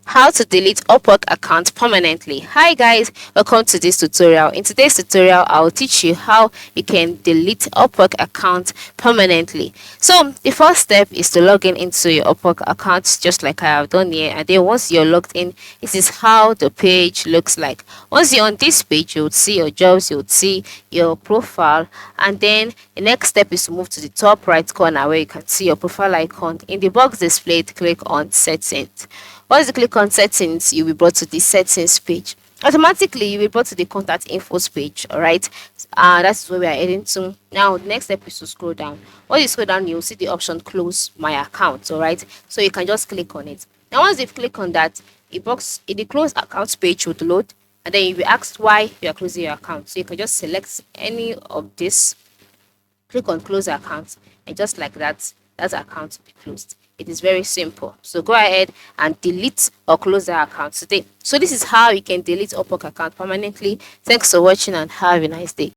How to delete Upwork account permanently. Hi guys, welcome to this tutorial. In today's tutorial, I'll teach you how you can delete Upwork account permanently. So the first step is to log in into your Upwork account, just like I have done here. And then once you're logged in, this is how the page looks like. Once you're on this page, you would see your jobs, you would see your profile, and then the next step is to move to the top right corner where you can see your profile icon. In the box displayed, click on settings. Once you click on settings, you'll be brought to the settings page. Automatically, you'll be brought to the contact info page. All right, that's where we are heading to. Now, the next step is to scroll down. Once you scroll down, you'll see the option close my account. All right, so you can just click on it. Now, once you click on that, a box in the close account page would load, and then you'll be asked why you are closing your account. So you can just select any of this, click on close account, and just like that account will be closed. It is very simple. So go ahead and delete or close the account today. So this is how you can delete Upwork account permanently. Thanks for watching and have a nice day.